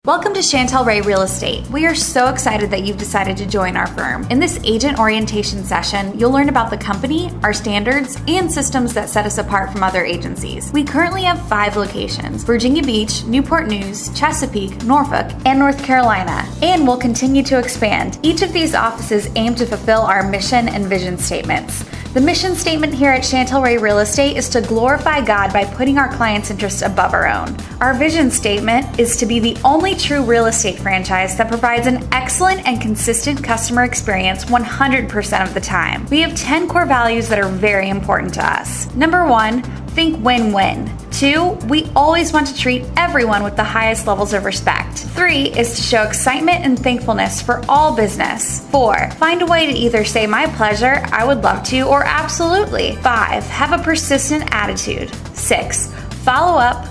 Welcome to CRRE Real Estate. We are so excited that you've decided to join our firm. In this agent orientation session, you'll learn about the company, our standards, and systems that set us apart from other agencies. We currently have 5 locations: Virginia Beach, Newport News, Chesapeake, Norfolk, and North Carolina, and we'll continue to expand. Each of these offices aim to fulfill our mission and vision statements. The mission statement here at CRRE Real Estate is to glorify God by putting our clients' interests above our own. Our vision statement is to be the only true real estate franchise that provides an excellent and consistent customer experience 100% of the time. We have 10 core values that are very important to us. Number 1, think win-win. 2, we always want to treat everyone with the highest levels of respect. 3 is to show excitement and thankfulness for all business. 4, find a way to either say my pleasure, I would love to, or absolutely. 5, have a persistent attitude. 6, follow up,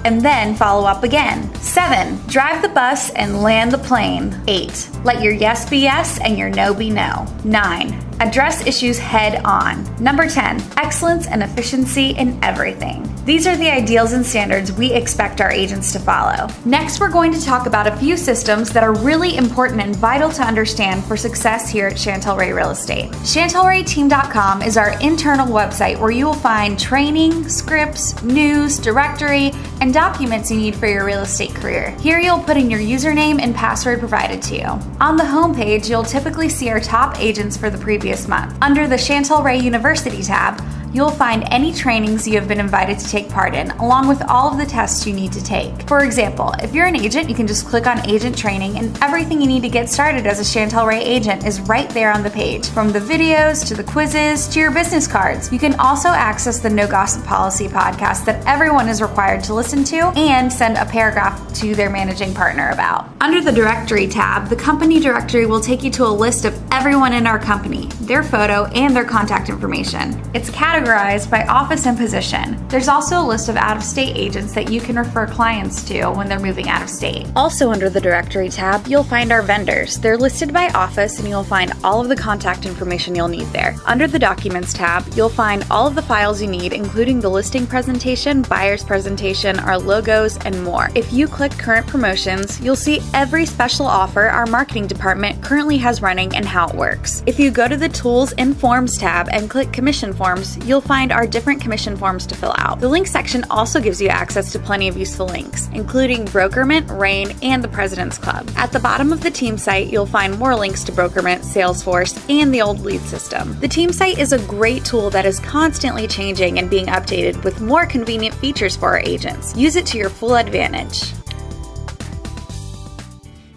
and then follow up again. 7, drive the bus and land the plane. 8, let your yes be yes and your no be no. 9, address issues head on. Number 10, excellence and efficiency in everything. These are the ideals and standards we expect our agents to follow. Next, we're going to talk about a few systems that are really important and vital to understand for success here at CRRE Real Estate. CRREteam.com is our internal website where you will find training, scripts, news, directory, and documents you need for your real estate career. Here you'll put in your username and password provided to you. On the homepage, you'll typically see our top agents for the previous month. Under the CRRE University tab, you'll find any trainings you have been invited to take part in, along with all of the tests you need to take. For example, if you're an agent, you can just click on Agent Training, and everything you need to get started as a CRRE agent is right there on the page. From the videos, to the quizzes, to your business cards. You can also access the No Gossip Policy podcast that everyone is required to listen to, and send a paragraph to their managing partner about. Under the Directory tab, the Company Directory will take you to a list of everyone in our company, their photo, and their contact information. It's categorized by office and position. There's also a list of out-of-state agents that you can refer clients to when they're moving out of state. Also under the Directory tab, you'll find our vendors. They're listed by office, and you'll find all of the contact information you'll need there. Under the Documents tab, you'll find all of the files you need, including the listing presentation, buyer's presentation, our logos, and more. If you click Current Promotions, you'll see every special offer our marketing department currently has running and how it works. If you go to the Tools and Forms tab and click Commission Forms, you'll find our different commission forms to fill out. The link section also gives you access to plenty of useful links, including Brokerment, RAIN, and the President's Club. At the bottom of the team site, you'll find more links to Brokerment, Salesforce, and the old lead system. The team site is a great tool that is constantly changing and being updated with more convenient features for our agents. Use it to your full advantage.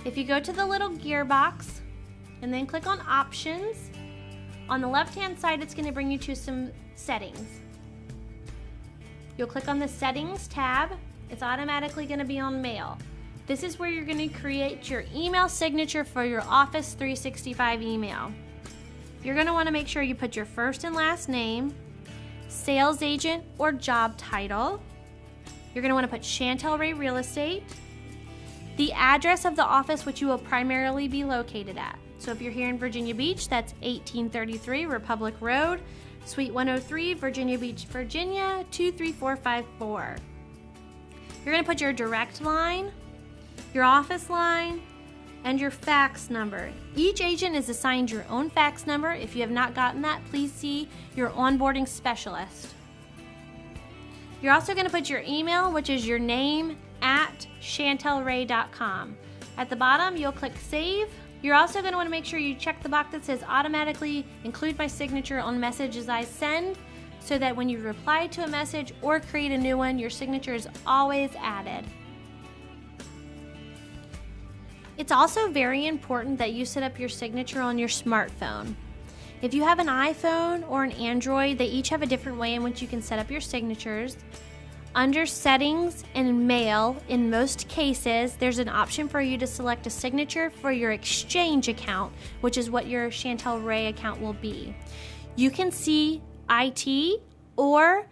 If you go to the little gear box and then click on Options, on the left-hand side, it's going to bring you to some settings. You'll click on the Settings tab. It's automatically going to be on Mail. This is where you're going to create your email signature for your Office 365 email. You're going to want to make sure you put your first and last name, sales agent or job title. You're going to want to put CRRE Real Estate, the address of the office which you will primarily be located at. So if you're here in Virginia Beach, that's 1833 Republic Road, Suite 103, Virginia Beach, Virginia, 23454. You're going to put your direct line, your office line, and your fax number. Each agent is assigned your own fax number. If you have not gotten that, please see your onboarding specialist. You're also going to put your email, which is your name at CRRE.com. At the bottom, you'll click Save. You're also going to want to make sure you check the box that says automatically include my signature on messages I send, so that when you reply to a message or create a new one, your signature is always added. It's also very important that you set up your signature on your smartphone. If you have an iPhone or an Android, they each have a different way in which you can set up your signatures. Under Settings and Mail, in most cases, there's an option for you to select a signature for your Exchange account, which is what your CRRE account will be. You can see IT or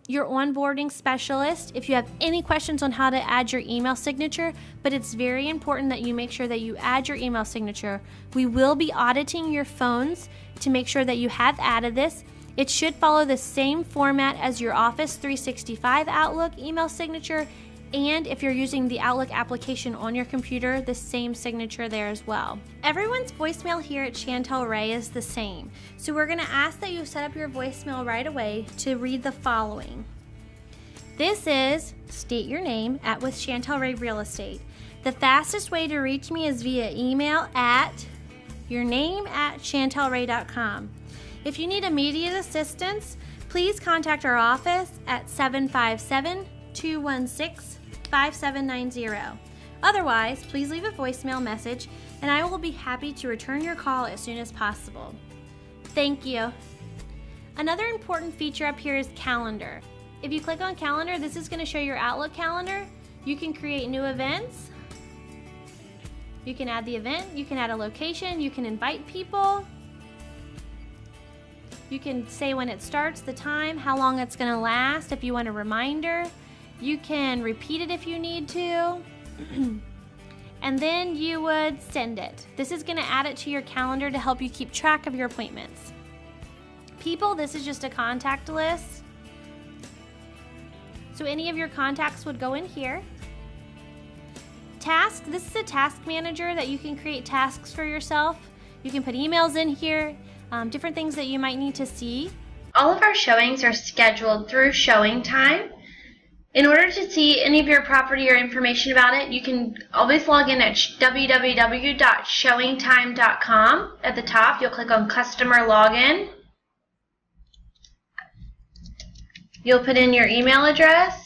your onboarding specialist if you have any questions on how to add your email signature, but it's very important that you make sure that you add your email signature. We will be auditing your phones to make sure that you have added this. It should follow the same format as your Office 365 Outlook email signature And if you're using the Outlook application on your computer, the same signature there as well. Everyone's voicemail here at CRRE is the same. So we're gonna ask that you set up your voicemail right away to read the following. This is, state your name, with CRRE Real Estate. The fastest way to reach me is via email at yourname@chantelray.com. If you need immediate assistance, please contact our office at 757-216-5790. Otherwise, please leave a voicemail message and I will be happy to return your call as soon as possible. Thank you. Another important feature up here is calendar. If you click on calendar, this is going to show your Outlook calendar. You can create new events. You can add the event, you can add a location, you can invite people. You can say when it starts, the time, how long it's going to last if you want a reminder. You can repeat it if you need to. And then you would send it. This is going to add it to your calendar to help you keep track of your appointments. People, this is just a contact list. So any of your contacts would go in here. Task, this is a task manager that you can create tasks for yourself. You can put emails in here, different things that you might need to see. All of our showings are scheduled through showing time. In order to see any of your property or information about it, you can always log in at www.showingtime.com. At the top, you'll click on Customer Login. You'll put in your email address.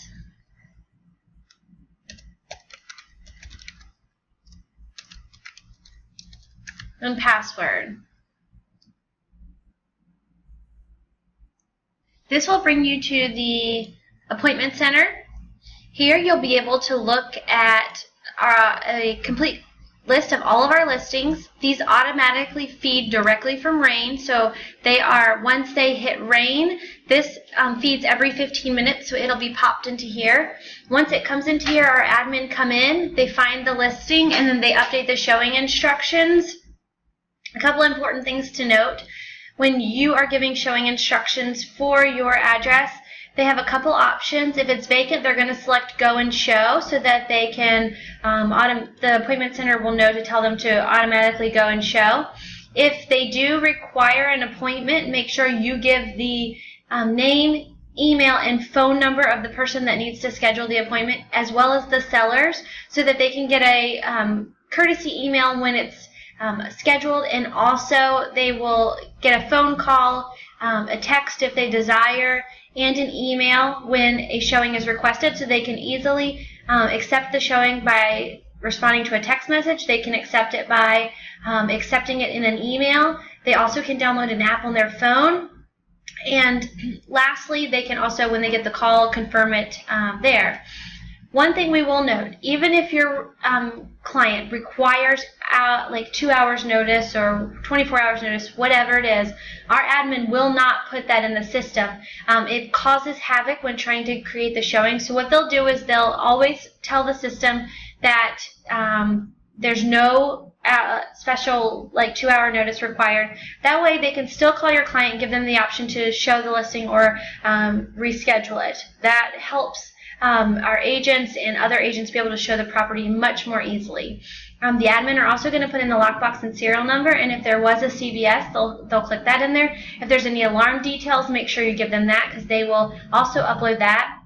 And password. This will bring you to the appointment center. Here you'll be able to look at a complete list of all of our listings. These automatically feed directly from RAIN, so they are, once they hit RAIN, this feeds every 15 minutes, so it'll be popped into here. Once it comes into here, our admin come in, they find the listing, and then they update the showing instructions. A couple important things to note. When you are giving showing instructions for your address, they have a couple options. If it's vacant, they're going to select Go and Show so that they can, the appointment center will know to tell them to automatically go and show. If they do require an appointment, make sure you give the name, email, and phone number of the person that needs to schedule the appointment, as well as the sellers, so that they can get a courtesy email when it's scheduled, and also they will get a phone call, a text if they desire, and an email when a showing is requested, so they can easily accept the showing by responding to a text message. They can accept it by accepting it in an email. They also can download an app on their phone. And lastly, they can also, when they get the call, confirm it there. One thing we will note, even if your client requires like 2 hours notice or 24 hours notice, whatever it is, our admin will not put that in the system. It causes havoc when trying to create the showing. So what they'll do is they'll always tell the system that there's no special like 2 hour notice required. That way they can still call your client and give them the option to show the listing or reschedule it. That helps our agents and other agents be able to show the property much more easily. The admin are also going to put in the lockbox and serial number, and if there was a CVS, they'll click that in there. If there's any alarm details, make sure you give them that, because they will also upload that.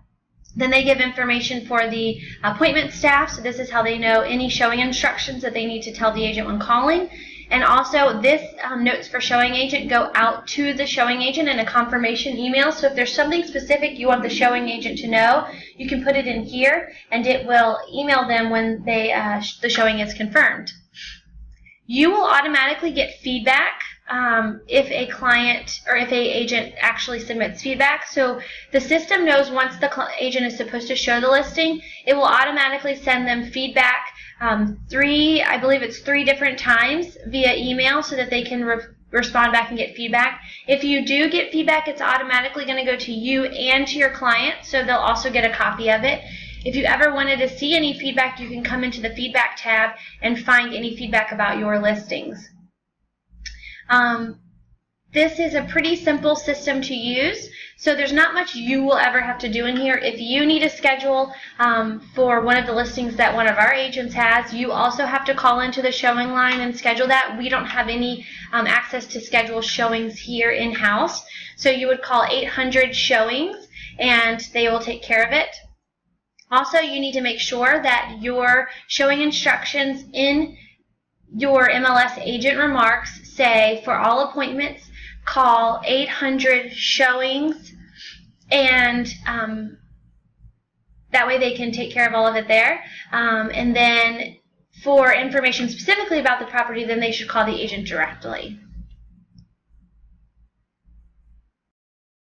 Then they give information for the appointment staff, so this is how they know any showing instructions that they need to tell the agent when calling. And also, this notes for showing agent go out to the showing agent in a confirmation email. So if there's something specific you want the showing agent to know, you can put it in here, and it will email them when they the showing is confirmed. You will automatically get feedback if a client or if a agent actually submits feedback. So the system knows once the agent is supposed to show the listing, it will automatically send them feedback. I believe it's 3 different times via email, so that they can respond back and get feedback. If you do get feedback, it's automatically going to go to you and to your client, so they'll also get a copy of it. If you ever wanted to see any feedback, you can come into the feedback tab and find any feedback about your listings. This is a pretty simple system to use, so there's not much you will ever have to do in here. If you need a schedule for one of the listings that one of our agents has, you also have to call into the showing line and schedule that. We don't have any access to schedule showings here in-house, so you would call 800 showings and they will take care of it. Also, you need to make sure that your showing instructions in your MLS agent remarks say, for all appointments, call 800 showings, and that way they can take care of all of it there. And then for information specifically about the property, then they should call the agent directly.